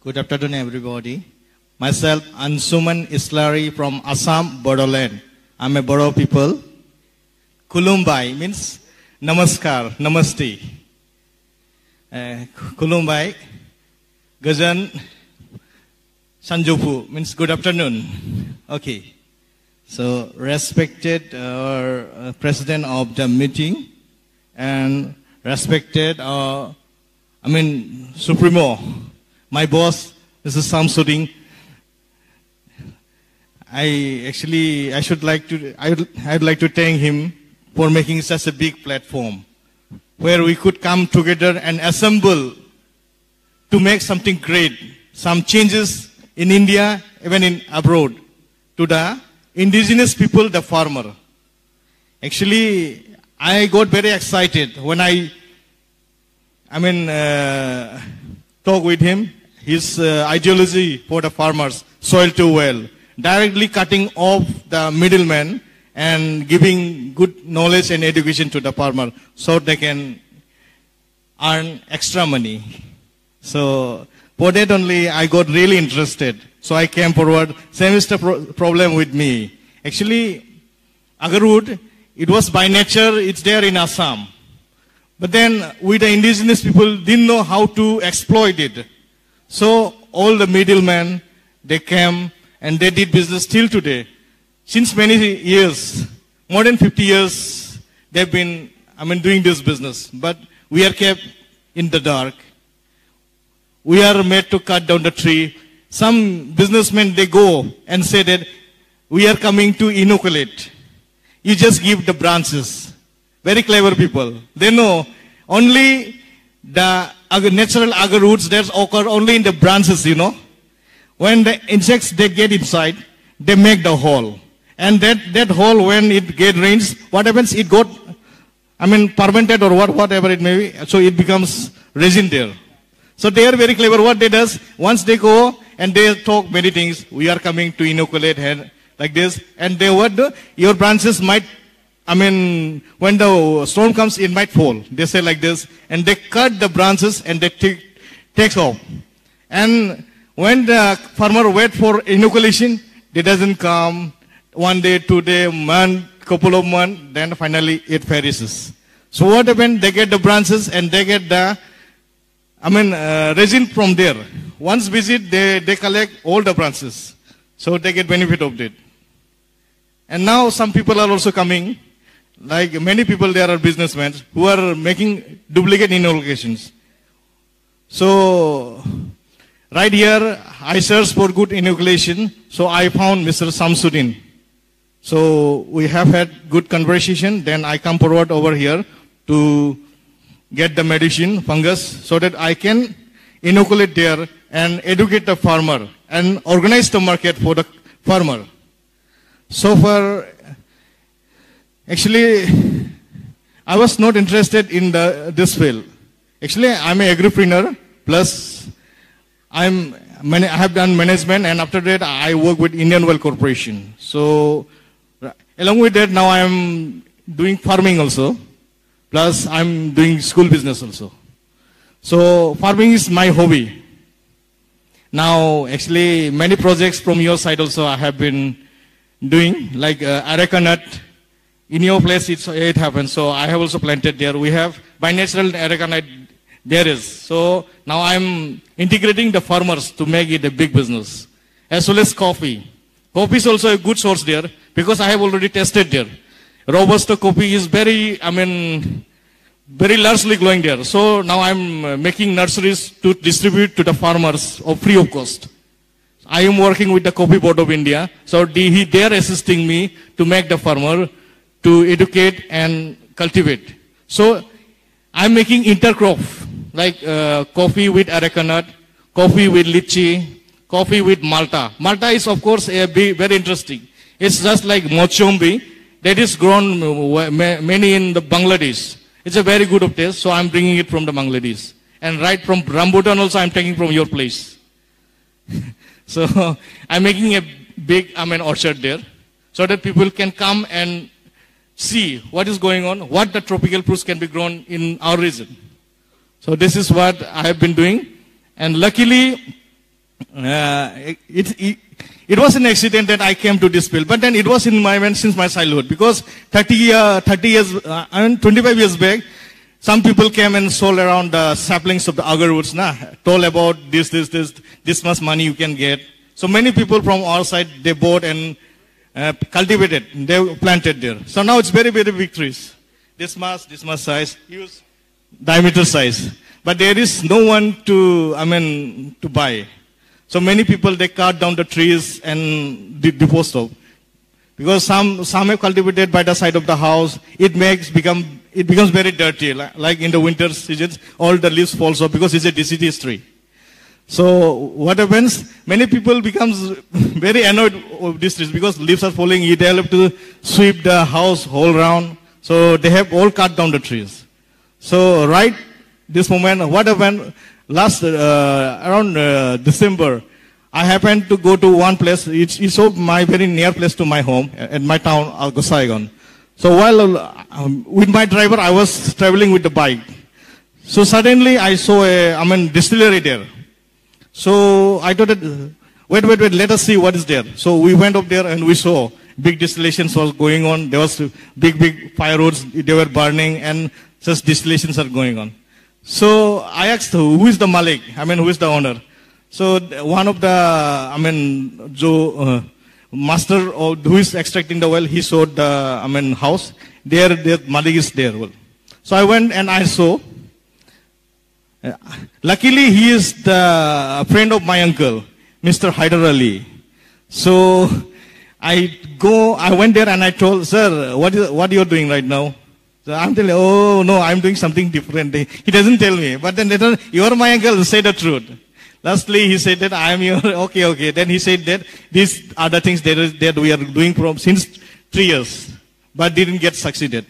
Good afternoon, everybody. Myself, Ansuman Islari from Assam, Bodoland. I'm a Bodo people. Kulumbai means Namaskar, Namaste. Kulumbai, Gajan Sanjopu means good afternoon. Okay. So, respected president of the meeting and respected, Supremo, my boss, Mrs. Samsudin. I'd like to thank him for making such a big platform where we could come together and assemble to make something great, some changes in India, even in abroad, to the indigenous people, the farmer. Actually, I got very excited when I talk with him. His ideology for the farmers, soil to well, directly cutting off the middleman and giving good knowledge and education to the farmer so they can earn extra money. So for that only I got really interested. So I came forward. Same is the problem with me. Actually, agarwood, it was by nature, it's there in Assam. But then we the indigenous people didn't know how to exploit it. So all the middlemen, they came and they did business till today. Since many years, more than 50 years, they've been, doing this business. But we are kept in the dark. We are made to cut down the tree. Some businessmen, they go and say that we are coming to inoculate. You just give the branches. Very clever people. They know only the natural agar roots that occur only in the branches, When the insects, they get inside, they make the hole. And that hole, when it gets rains, what happens? It got, fermented or whatever it may be. So it becomes resin there. So they are very clever. What they does, once they go and they talk many things, we are coming to inoculate here, like this. And they what do? Your branches might, when the storm comes, it might fall. They say like this. And they cut the branches and they takes off. And when the farmer wait for inoculation, it doesn't come 1 day, 2 day, month, couple of months, then finally it perishes. So what happened? They get the branches and they get the, resin from there. Once visit, they collect all the branches. So they get benefit of it. And now some people are also coming, like many people there are businessmen who are making duplicate inoculations. So, right here, I searched for good inoculation, so I found Mr. Samsudin. So, we have had good conversation, then I come forward over here to get the medicine, fungus, so that I can inoculate there and educate the farmer and organize the market for the farmer. So far, actually, I was not interested in this field. Actually, I'm an agripreneur, plus I have done management, and after that, I work with Indian Oil Corporation. So, along with that, now I'm doing farming also, plus I'm doing school business also. So, farming is my hobby. Now, actually, many projects from your side also I have been doing, like areca nut. In your place, it happens. So, I have also planted there. We have by natural areca nut. There is. So now I'm integrating the farmers to make it a big business. As well as coffee. Coffee is also a good source there because I have already tested there. Robusta coffee is very largely growing there. So now I'm making nurseries to distribute to the farmers free of cost. I am working with the Coffee Board of India. So they are assisting me to make the farmer to educate and cultivate. So I'm making intercrop. Like coffee with areca nut, coffee with lychee, coffee with Malta. Malta is of course very interesting. It's just like mochombi that is grown many in the Bangladesh. It's a very good of taste, so I'm bringing it from the Bangladesh. And right from rambutan also I'm taking from your place. So I'm making a big orchard there so that people can come and see what is going on, what the tropical fruits can be grown in our region. So this is what I have been doing. And luckily, It was an accident that I came to this field, but then it was in my mind since my childhood, because 30 years, 25 years back, some people came and sold around the saplings of the agarwoods, told about this much money you can get. So many people from our side, they bought and cultivated, they planted there. So now it's very, very big trees. This much size, huge diameter size. But there is no one to buy. So many people, they cut down the trees and dispose of. Because some have cultivated by the side of the house, it becomes very dirty. Like in the winter seasons, all the leaves falls off because it's a deciduous tree. So what happens? Many people becomes very annoyed of these trees because leaves are falling. They have to sweep the house whole round. So they have all cut down the trees. So right this moment, what happened? Last around December, I happened to go to one place. It's so my very near place to my home, at my town, Gosaigon. So while with my driver, I was traveling with the bike. So suddenly I saw a distillery there. So I thought, wait, let us see what is there. So we went up there and we saw big distillations was going on. There was big firewoods, they were burning, and such distillations are going on. So I asked, who is the Malik? Who is the owner? So one of the, master who is extracting the well, he showed the, house. There Malik is there. Well, so I went and I saw. Luckily, he is the friend of my uncle, Mr. Haider Ali. So I went there and I told, sir, what you are doing right now? So I'm telling, oh no, I'm doing something different. He doesn't tell me. But then later, you are my uncle, say the truth. Lastly, he said that I am your, okay. Then he said that these are the things that we are doing since 3 years, but didn't get succeeded.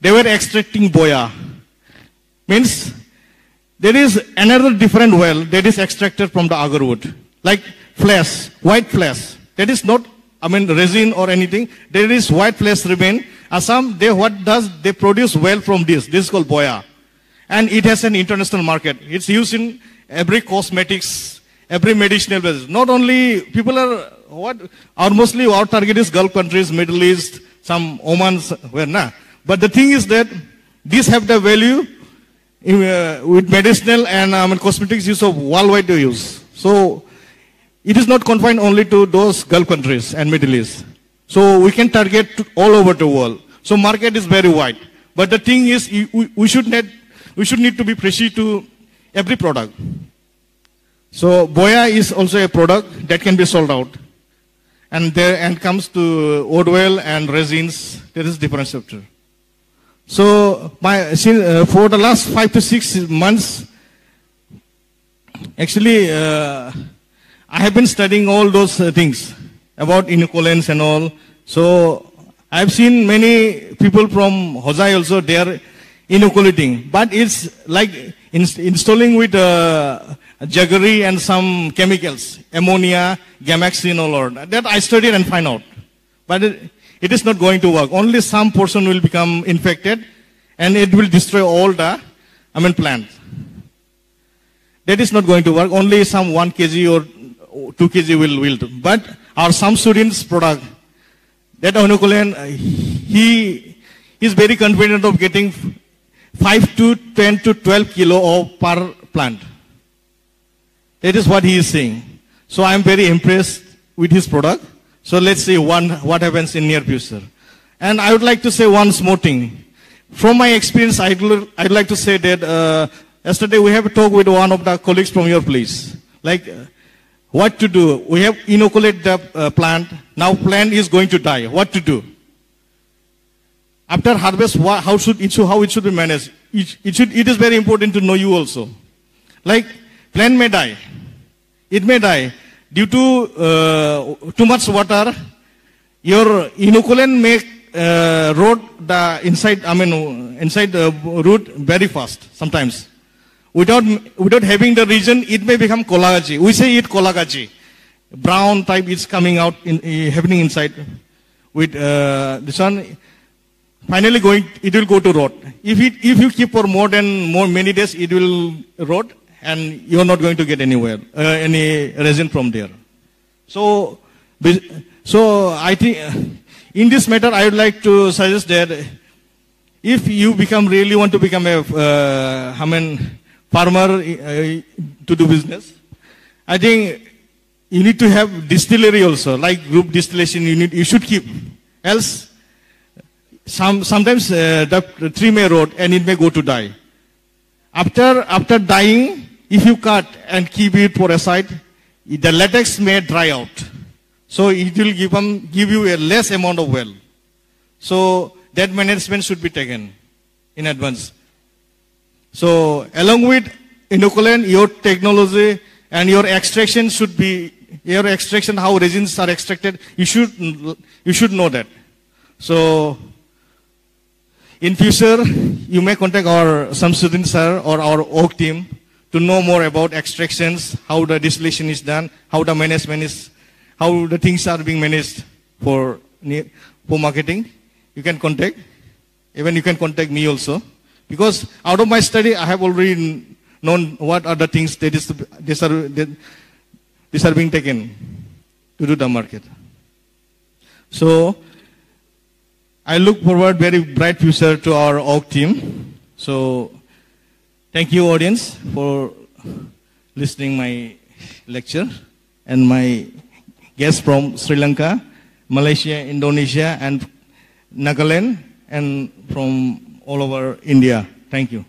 They were extracting boya. Means, there is another different well that is extracted from the agarwood. Like flesh, white flesh. That is not, resin or anything. There is white flesh remain. Assam, they produce well from this. This is called boya. And it has an international market. It's used in every cosmetics, every medicinal business. Not only, people are mostly our target is Gulf countries, Middle East, some Oman, But the thing is that these have the value with medicinal and cosmetics use of worldwide use. So it is not confined only to those Gulf countries and Middle East. So we can target all over the world. So market is very wide. But the thing is, we should need to be precise to every product. So boya is also a product that can be sold out. And comes to wood oil and resins, there is different sector. So for the last 5 to 6 months, actually, I have been studying all those things about inoculants and all. So I have seen many people from Hosai also, they are inoculating. But it's like installing with jaggery and some chemicals, ammonia, gamaxinol, that I studied and find out. But it is not going to work. Only some portion will become infected and it will destroy all the plants. That is not going to work. Only some 1 kg or 2 kg will do. But our some students' product, that inoculant, he is very confident of getting 5 to 10 to 12 kilo per plant. That is what he is saying. So I am very impressed with his product. So let's see what happens in near future. And I would like to say one more thing. From my experience, I'd like to say that yesterday we have a talk with one of the colleagues from your place. Like what to do. We have inoculate the plant. Now plant is going to die. What to do? After harvest, how it should be managed? It is very important to know you also. Like plant may die. It may die. Due to too much water, your inoculant may rot the inside the root very fast sometimes. Without having the region, it may become kolagachi. We say it kolagachi. Brown type is coming out, happening inside. With this one, finally it will go to rot. If you keep for many days, it will rot and you're not going to get anywhere, any resin from there. So I think in this matter, I would like to suggest that if you really want to become a farmer to do business, I think you need to have distillery also, like group distillation. You should keep, else sometimes the tree may rot and it may go to die. After dying, if you cut and keep it for a side, the latex may dry out. So it will give you a less amount of well. So that management should be taken in advance. So along with inoculant, your technology and your extraction should be, how resins are extracted, you should know that. So in future, you may contact our Samsudin sir or our oak team to know more about extractions, how the distillation is done, how the management is, how the things are being managed for marketing. You can contact. Even you can contact me also. Because out of my study, I have already known what are the things that these are being taken to do the market. So I look forward very bright future to our oak team. So thank you, audience, for listening my lecture, and my guests from Sri Lanka, Malaysia, Indonesia, and Nagaland, and from all over India. Thank you.